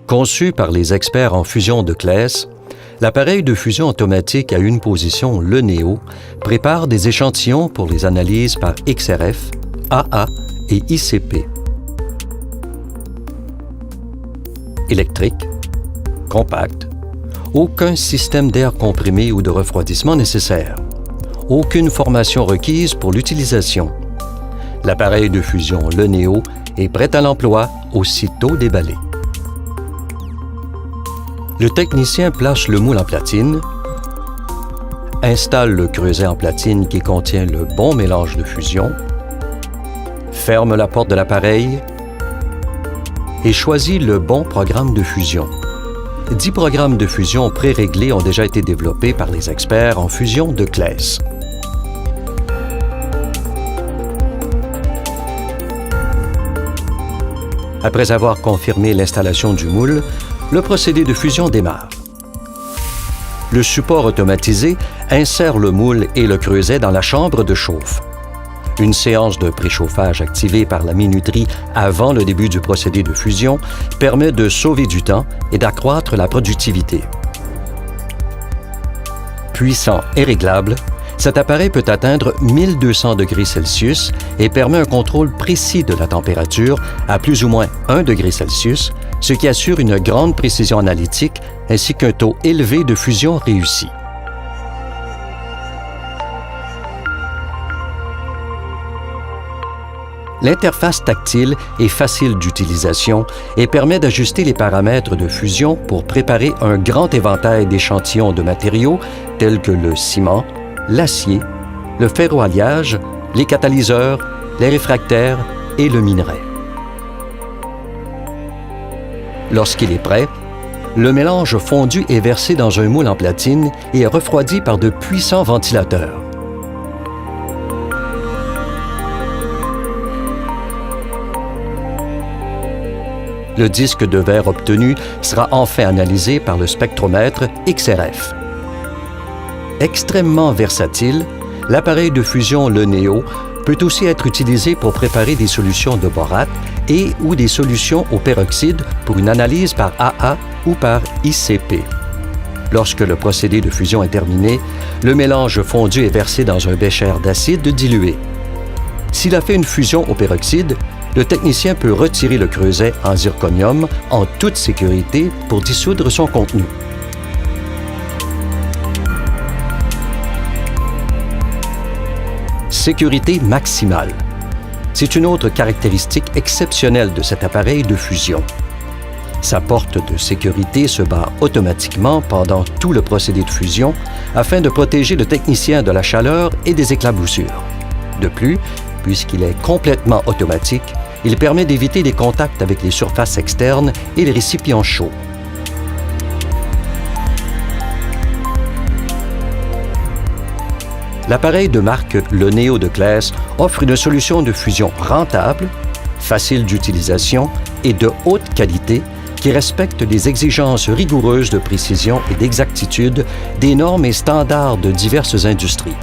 Conçu par les experts en fusion de Claes, l'appareil de fusion automatique à une position, le NEO, prépare des échantillons pour les analyses par XRF, AA et ICP. Électrique, compact, aucun système d'air comprimé ou de refroidissement nécessaire, aucune formation requise pour l'utilisation. L'appareil de fusion, le NEO, est prêt à l'emploi aussitôt déballé. Le technicien place le moule en platine, installe le creuset en platine qui contient le bon mélange de fusion, ferme la porte de l'appareil et choisit le bon programme de fusion. 10 programmes de fusion pré-réglés ont déjà été développés par les experts en fusion de Claes. Après avoir confirmé l'installation du moule, le procédé de fusion démarre. Le support automatisé insère le moule et le creuset dans la chambre de chauffe. Une séance de préchauffage activée par la minuterie avant le début du procédé de fusion permet de sauver du temps et d'accroître la productivité. Puissant et réglable, cet appareil peut atteindre 1200 degrés Celsius et permet un contrôle précis de la température à plus ou moins 1 degré Celsius, ce qui assure une grande précision analytique ainsi qu'un taux élevé de fusion réussi. L'interface tactile est facile d'utilisation et permet d'ajuster les paramètres de fusion pour préparer un grand éventail d'échantillons de matériaux tels que le ciment, l'acier, le ferroalliage, les catalyseurs, les réfractaires et le minerai. Lorsqu'il est prêt, le mélange fondu est versé dans un moule en platine et est refroidi par de puissants ventilateurs. Le disque de verre obtenu sera enfin analysé par le spectromètre XRF. Extrêmement versatile, l'appareil de fusion le NEO peut aussi être utilisé pour préparer des solutions de borate et ou des solutions au peroxyde pour une analyse par AA ou par ICP. Lorsque le procédé de fusion est terminé, le mélange fondu est versé dans un bécher d'acide dilué. S'il a fait une fusion au peroxyde, le technicien peut retirer le creuset en zirconium en toute sécurité pour dissoudre son contenu. Sécurité maximale. C'est une autre caractéristique exceptionnelle de cet appareil de fusion. Sa porte de sécurité se barre automatiquement pendant tout le procédé de fusion afin de protéger le technicien de la chaleur et des éclaboussures. De plus, puisqu'il est complètement automatique, il permet d'éviter les contacts avec les surfaces externes et les récipients chauds. L'appareil de marque le NEO de Claes offre une solution de fusion rentable, facile d'utilisation et de haute qualité qui respecte les exigences rigoureuses de précision et d'exactitude des normes et standards de diverses industries.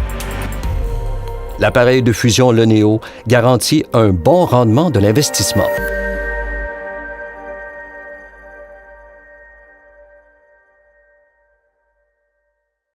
L'appareil de fusion le NEO garantit un bon rendement de l'investissement.